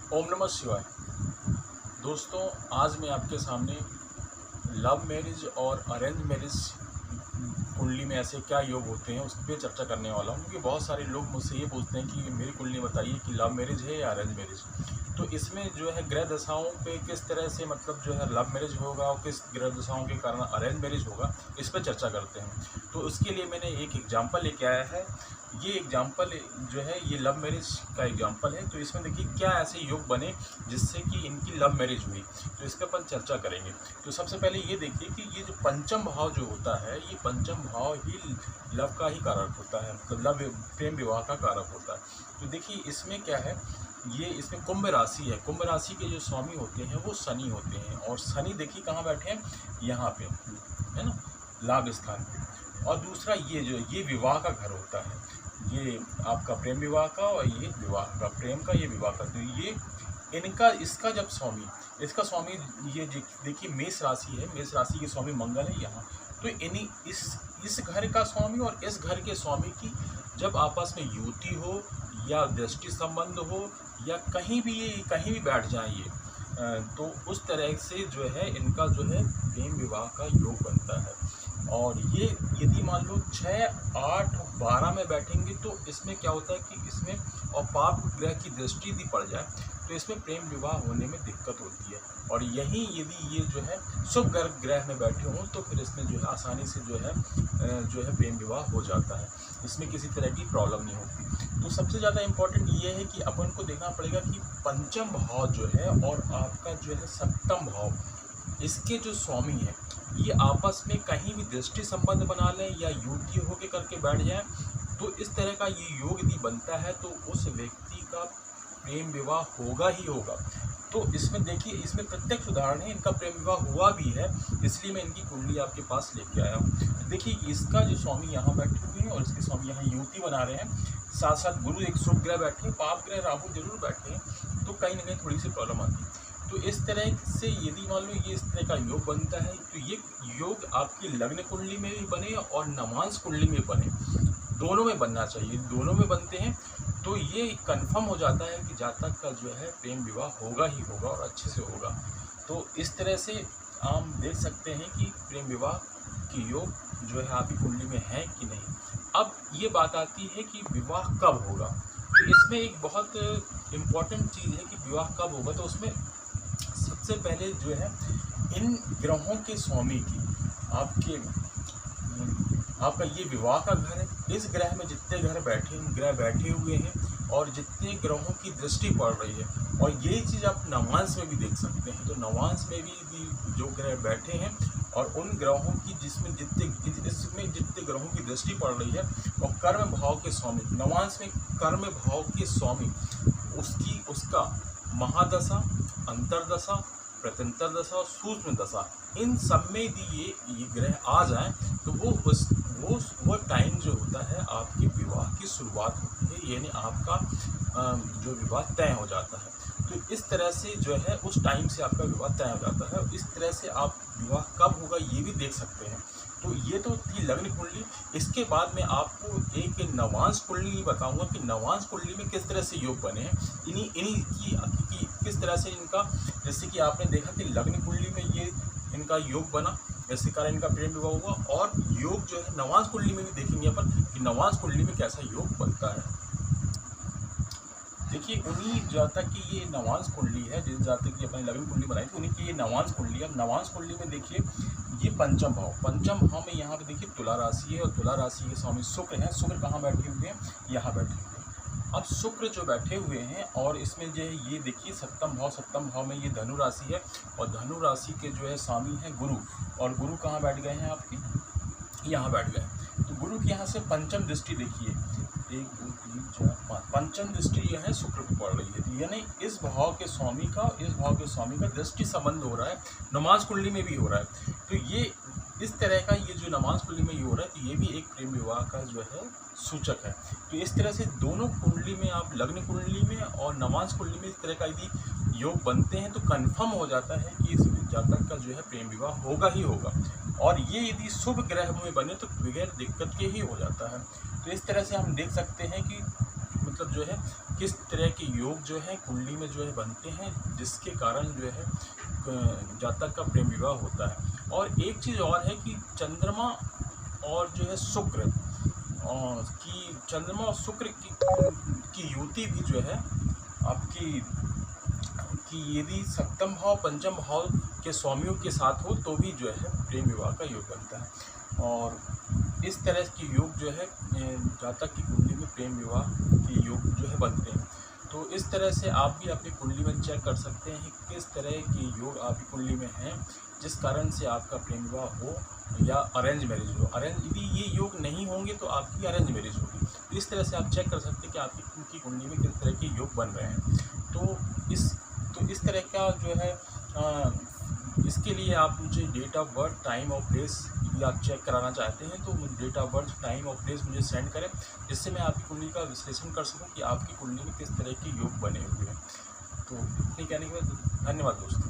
ओम नमः शिवाय। दोस्तों, आज मैं आपके सामने लव मैरिज और अरेंज मैरिज कुंडली में ऐसे क्या योग होते हैं उस पर चर्चा करने वाला हूँ, क्योंकि बहुत सारे लोग मुझसे ये पूछते हैं कि मेरी कुंडली बताइए कि लव मैरिज है या अरेंज मैरिज। तो इसमें जो है ग्रह दशाओं पे किस तरह से मतलब जो है लव मैरिज होगा और किस ग्रह दशाओं के कारण अरेंज मैरिज होगा, इस पर चर्चा करते हैं। तो उसके लिए मैंने एक एग्जाम्पल लेके आया है। ये एग्जाम्पल जो है ये लव मैरिज का एग्जाम्पल है। तो इसमें देखिए क्या ऐसे योग बने जिससे कि इनकी लव मैरिज हुई, तो इसके अपन चर्चा करेंगे। तो सबसे पहले ये देखिए कि ये जो पंचम भाव जो होता है, ये पंचम भाव ही लव का ही कारक होता है, मतलब लव प्रेम विवाह का कारक होता है। तो देखिए इसमें क्या है, ये इसमें कुंभ राशि है। कुंभ राशि के जो स्वामी होते हैं वो शनि होते हैं, और शनि देखिए कहाँ बैठे हैं, यहाँ पे है ना, लाभ स्थान पे। और दूसरा ये विवाह का घर होता है, ये आपका प्रेम विवाह का, और ये विवाह का, प्रेम का, ये विवाह का। तो ये इनका इसका जब स्वामी, इसका स्वामी ये देखिए मेष राशि है, मेष राशि के स्वामी मंगल है यहाँ। तो इन्हीं इस घर का स्वामी और इस घर के स्वामी की जब आपस में युति हो या दृष्टि संबंध हो या कहीं भी बैठ जाए ये, तो उस तरह से जो है इनका जो है प्रेम विवाह का योग बनता है। और ये यदि मान लो 6, 8, 12 में बैठेंगे तो इसमें क्या होता है कि इसमें और पाप ग्रह की दृष्टि यदि पड़ जाए तो इसमें प्रेम विवाह होने में दिक्कत होती है। और यही यदि ये जो है शुभ ग्रह में बैठे हों तो फिर इसमें जो है आसानी से जो है प्रेम विवाह हो जाता है, इसमें किसी तरह की प्रॉब्लम नहीं होती। तो सबसे ज़्यादा इम्पोर्टेंट ये है कि अपन को देखना पड़ेगा कि पंचम भाव जो है और आपका जो है सप्तम भाव, इसके जो स्वामी हैं ये आपस में कहीं भी दृष्टि संबंध बना लें या युति होके करके बैठ जाए, तो इस तरह का ये योग यदि बनता है तो उस व्यक्ति का प्रेम विवाह होगा ही होगा। तो इसमें देखिए, इसमें प्रत्यक्ष उदाहरण है, इनका प्रेम विवाह हुआ भी है, इसलिए मैं इनकी कुंडली आपके पास लेके आया हूँ। देखिए इसका जो स्वामी यहाँ बैठे हुए हैं और इसके स्वामी यहाँ युति बना रहे हैं, साथ साथ गुरु एक शुभ ग्रह बैठे हैं, पाप ग्रह राहु जरूर बैठे हैं, तो कहीं ना कहीं थोड़ी सी प्रॉब्लम आती है। तो इस तरह से यदि मान लो ये इस तरह का योग बनता है तो ये योग आपकी लग्न कुंडली में भी बने और नवांश कुंडली में बने, दोनों में बनना चाहिए। दोनों में बनते हैं तो ये कंफर्म हो जाता है कि जातक का जो है प्रेम विवाह होगा ही होगा और अच्छे से होगा। तो इस तरह से आप देख सकते हैं कि प्रेम विवाह की योग जो है आपकी कुंडली में है कि नहीं। अब ये बात आती है कि विवाह कब होगा। तो इसमें एक बहुत इम्पॉर्टेंट चीज़ है कि विवाह कब होगा। तो उसमें सबसे पहले जो है इन ग्रहों के स्वामी की आपका ये विवाह का घर है। इस ग्रह में जितने ग्रह बैठे हुए हैं और जितने ग्रहों की दृष्टि पड़ रही है, और यही चीज़ आप नवांश में भी देख सकते हैं। तो नवांश में भी जो ग्रह बैठे हैं और उन ग्रहों की इसमें जितने ग्रहों की दृष्टि पड़ रही है, और कर्म भाव के स्वामी, नवांश में कर्म भाव के स्वामी उसका महादशा, अंतरदशा, प्रत्यंतर दशा और सूक्ष्म दशा, इन सब में यदि ये ग्रह आ जाएं तो वो टाइम जो होता है आपके विवाह की शुरुआत होती है, यानी आपका जो विवाह तय हो जाता है। तो इस तरह से जो है उस टाइम से आपका विवाह तय हो जाता है। इस तरह से आप विवाह कब होगा ये भी देख सकते हैं। तो ये तो थी लग्न कुंडली। इसके बाद में आपको एक नवांश कुंडली बताऊंगा कि नवांश कुंडली में किस तरह से योग बने हैं, इन्हीं की किस तरह से इनका, जैसे कि आपने देखा कि लग्न कुंडली में ये इनका योग बना, इसके कारण इनका प्रेम विवाह हुआ। और योग जो है नवांश कुंडली में भी देखेंगे अपन कि नवांश कुंडली में कैसा योग बनता है। देखिए उन्हीं जातक की ये नवांश कुंडली है, जिस जातक की अपनी लग्न कुंडली बनाई थी उन्हीं की ये नवांश कुंडली है। नवांश कुंडली में देखिए ये पंचम भाव में यहाँ पे देखिए तुला राशि है, और तुला राशि के स्वामी शुक्र हैं। शुक्र कहाँ बैठे हुए हैं, यहाँ बैठे हुए हैं। अब शुक्र जो बैठे हुए हैं, और इसमें जो है ये देखिए सप्तम भाव में ये धनु राशि है, और धनु राशि के जो है स्वामी है गुरु, और गुरु कहाँ बैठ गए हैं आपके, यहाँ बैठ गए। तो गुरु की यहाँ से पंचम दृष्टि देखिए, 1, 2, 3, 4, 5 पंचम दृष्टि यह है शुक्र को पड़ रही है, यानी इस भाव के स्वामी का दृष्टि संबंध हो रहा है, नवांश कुंडली में भी हो रहा है। तो ये इस तरह का ये जो नवांश कुंडली में ये हो रहा है, तो ये भी एक प्रेम विवाह का जो है सूचक है। तो इस तरह से दोनों कुंडली में, आप लग्न कुंडली में और नवांश कुंडली में इस तरह का यदि योग बनते हैं तो कंफर्म हो जाता है कि इस जातक का जो है प्रेम विवाह होगा ही होगा। और ये यदि शुभ ग्रह में बने तो बगैर दिक्कत के ही हो जाता है। तो इस तरह से हम देख सकते हैं कि मतलब जो है किस तरह के योग जो है कुंडली में जो है बनते हैं, जिसके कारण जो है जातक का प्रेम विवाह होता है। और एक चीज़ और है कि चंद्रमा और जो है शुक्र की चंद्रमा और शुक्र की युति भी जो है आपकी कि यदि सप्तम भाव पंचम भाव के स्वामियों के साथ हो तो भी जो है प्रेम विवाह का योग बनता है। और इस तरह के योग जो है जातक की कुंडली में प्रेम विवाह के योग जो है बनते हैं। तो इस तरह से आप भी अपनी कुंडली में चेक कर सकते हैं कि किस तरह के योग आपकी कुंडली में हैं, जिस कारण से आपका प्रेम विवाह हो या अरेंज मैरिज हो। यदि ये योग नहीं होंगे तो आपकी अरेंज मैरिज होगी। इस तरह से आप चेक कर सकते हैं कि आपकी कुंडली में किस तरह के योग बन रहे हैं। तो इस तरह का जो है इसके लिए आप मुझे डेट ऑफ बर्थ, टाइम और प्लेस यदि आप चेक कराना चाहते हैं तो डेट ऑफ बर्थ, टाइम और प्लेस मुझे सेंड करें, जिससे मैं आपकी कुंडली का विश्लेषण कर सकूं कि आपकी कुंडली में किस तरह के योग बने हुए हैं। तो इतने कहने के बाद धन्यवाद दोस्तों।